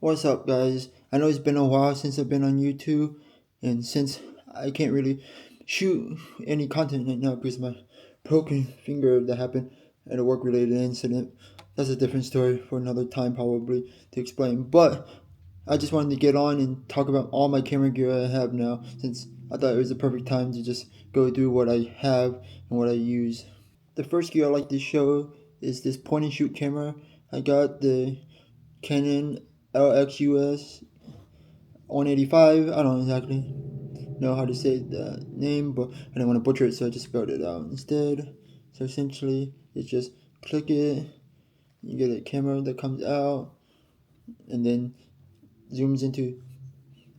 What's up, guys? I know it's been a while since I've been on YouTube, and since I can't really shoot any content right now because my broken finger that happened at a work related incident. That's a different story for another time, probably, to explain. But I just wanted to get on and talk about all my camera gear I have now, since I thought it was the perfect time to just go through what I have and what I use. The first gear I like to show is this point and shoot camera. I got the Canon LXUS 185. I don't exactly know how to say the name, but I didn't want to butcher it, so I just spelled it out instead. So essentially, it's just click it, you get a camera that comes out, and then zooms into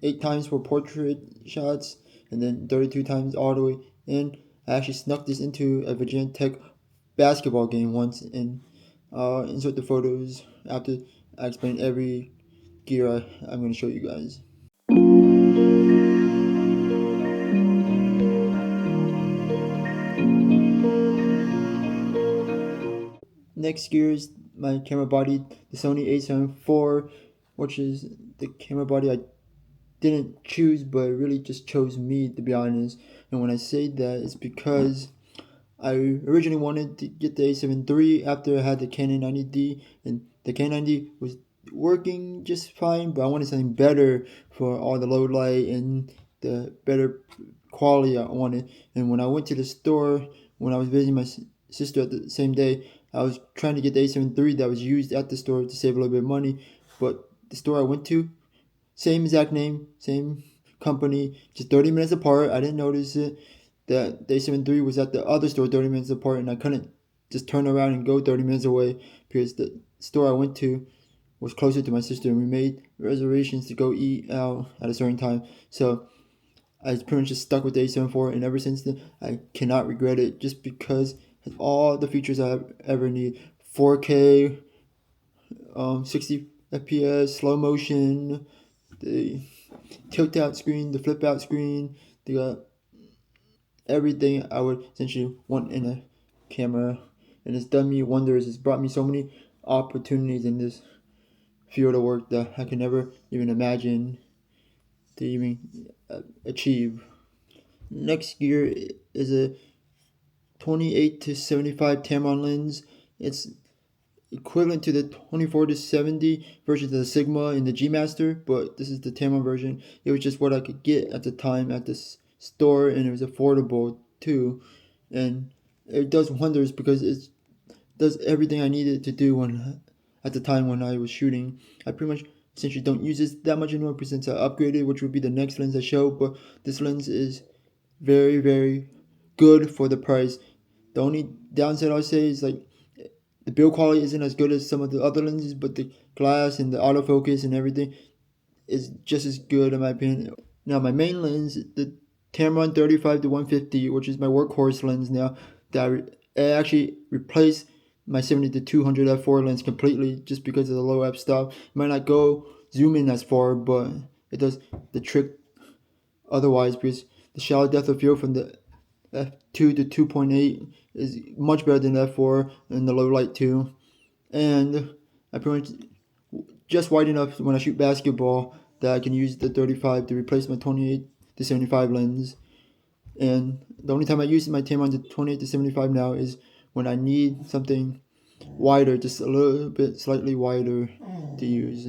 8 times for portrait shots, and then 32 times all the way in. I actually snuck this into a Virginia Tech basketball game once, and insert the photos after I explain every gear I'm going to show you guys. Next gear is my camera body, the Sony a7 IV, which is the camera body I didn't choose, but it really just chose me, to be honest. And when I say that, it's because I originally wanted to get the a7 III after I had the Canon 90D, and the Canon 90 was working just fine, but I wanted something better for all the low light and the better quality I wanted. And when I went to the store, when I was visiting my sister at the same day, I was trying to get the a7 III that was used at the store to save a little bit of money, but the store I went to, same exact name, same company, just 30 minutes apart. I didn't notice it that the a7 III was at the other store 30 minutes apart, and I couldn't just turn around and go 30 minutes away because the store I went to was closer to my sister, and we made reservations to go eat out at a certain time. So I pretty much just stuck with the a7 IV, and ever since then, I cannot regret it just because it has all the features I ever need. 4K, 60 FPS, slow motion, the tilt out screen, the flip out screen, they got everything I would essentially want in a camera, and it's done me wonders. It's brought me so many opportunities in this field of work that I can never even imagine to even achieve. Next gear is a 28 to 75 Tamron lens. It's equivalent to the 24 to 70 versions of the Sigma and the G Master, but this is the Tamron version. It was just what I could get at the time at this store, and it was affordable too. And it does wonders because it does everything I needed to do when at the time when I was shooting. I pretty much essentially don't use this that much anymore since I upgraded, which would be the next lens I show. But this lens is very, very good for the price. The only downside I'll say is like the build quality isn't as good as some of the other lenses, but the glass and the autofocus and everything is just as good in my opinion. Now my main lens, the Tamron 35 to 150, which is my workhorse lens now, that I actually replaced my 70 to 200 f4 lens completely just because of the low f stop. It might not go zoom in as far, but it does the trick otherwise because the shallow depth of field from the f2 to 2.8 is much better than f4 and the low light too. And I pretty much just wide enough when I shoot basketball that I can use the 35 to replace my 28 to 75 lens. And the only time I use my Tamron to 28 to 75 now is when I need something wider, just a little bit slightly wider to use.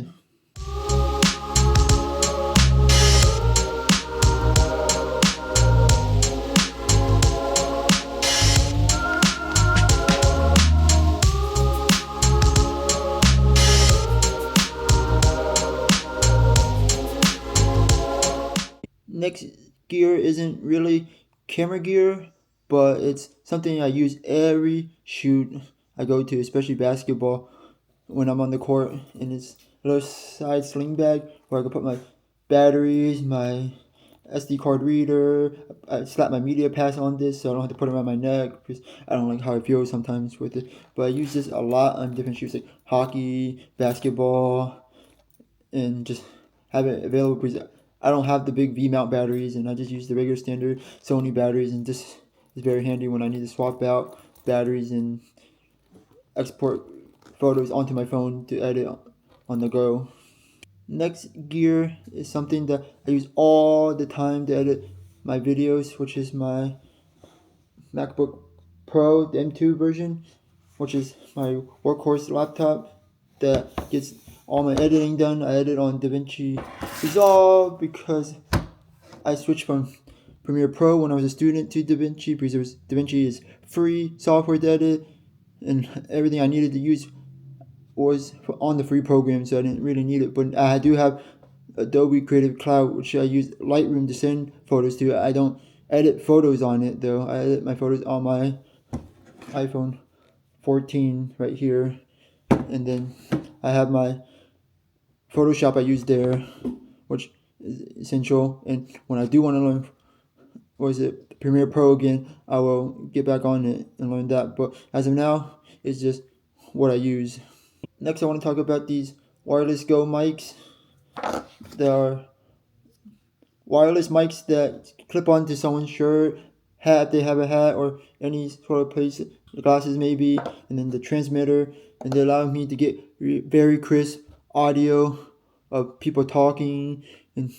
Next gear isn't really camera gear, but it's something I use every shoot I go to, especially basketball when I'm on the court. And it's a little side sling bag where I can put my batteries, my SD card reader. I slap my media pass on this so I don't have to put it around my neck because I don't like how it feels sometimes with it. But I use this a lot on different shoots like hockey, basketball, and just have it available because I don't have the big V mount batteries, and I just use the regular standard Sony batteries, and this is very handy when I need to swap out batteries and export photos onto my phone to edit on the go. Next gear is something that I use all the time to edit my videos, which is my MacBook Pro, the M2 version, which is my workhorse laptop that gets all my editing done. I edit on DaVinci Resolve because I switched from Premiere Pro when I was a student to DaVinci because DaVinci is free software to edit, and everything I needed to use was on the free program, so I didn't really need it. But I do have Adobe Creative Cloud, which I use Lightroom to send photos to. I don't edit photos on it though. I edit my photos on my iPhone 14 right here, and then I have my Photoshop I use there, which is essential. And when I do want to learn, Premiere Pro again, I will get back on it and learn that. But as of now, it's just what I use. Next, I want to talk about these wireless Go mics. There are wireless mics that clip onto someone's shirt, hat, they have a hat, or any sort of place, glasses maybe, and then the transmitter, and they allow me to get very crisp audio of people talking and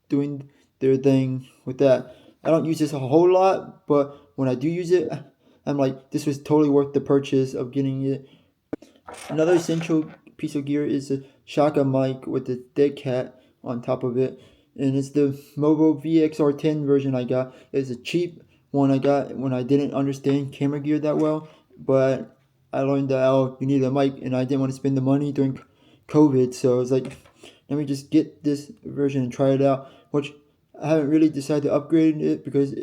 doing their thing with that. I don't use this a whole lot, but when I do use it, I'm like, this was totally worth the purchase of getting it. Another essential piece of gear is a Shaka mic with the dead cat on top of it, and it's the Movo VXR10 version I got. It's a cheap one I got when I didn't understand camera gear that well, but I learned that you need a mic, and I didn't want to spend the money during COVID, so I was like, let me just get this version and try it out, which I haven't really decided to upgrade it because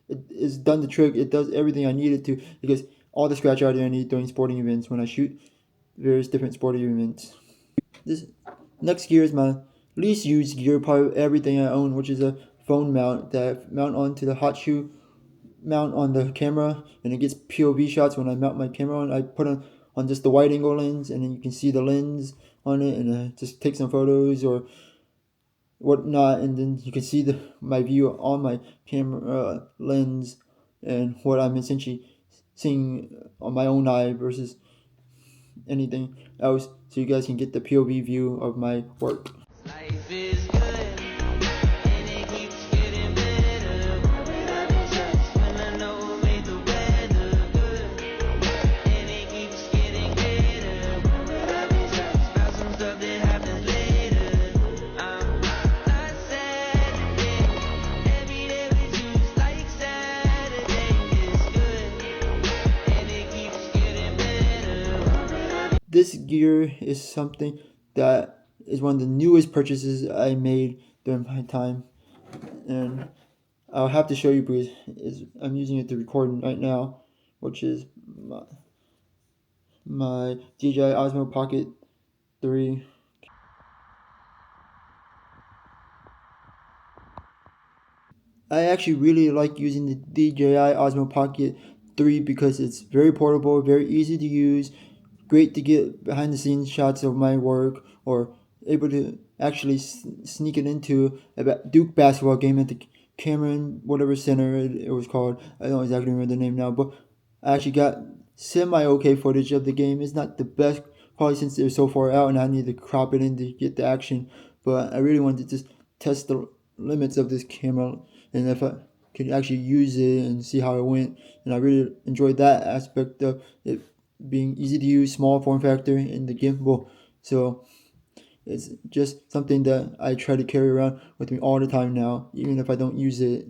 it's done the trick. It does everything I need it to because all the scratch audio I need during sporting events when I shoot various different sporting events. This next gear is my least used gear, part of everything I own, which is a phone mount that I mount onto the hot shoe mount on the camera, and it gets POV shots when I mount my camera on. I put on just the wide angle lens, and then you can see the lens on it, and just take some photos or whatnot, and then you can see my view on my camera lens and what I'm essentially seeing on my own eye versus anything else, so you guys can get the POV view of my work. Life is good. This gear is something that is one of the newest purchases I made during my time, and I'll have to show you because I'm using it to record right now, which is my DJI Osmo Pocket 3. I actually really like using the DJI Osmo Pocket 3 because it's very portable, very easy to use, great to get behind the scenes shots of my work, or able to actually sneak it into a Duke basketball game at the Cameron whatever center it was called. I don't exactly remember the name now, but I actually got semi-okay footage of the game. It's not the best probably since they're so far out and I need to crop it in to get the action, but I really wanted to just test the limits of this camera and if I could actually use it and see how it went. And I really enjoyed that aspect of it being easy to use, small form factor, and the gimbal. So it's just something that I try to carry around with me all the time now, even if I don't use it.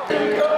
Go!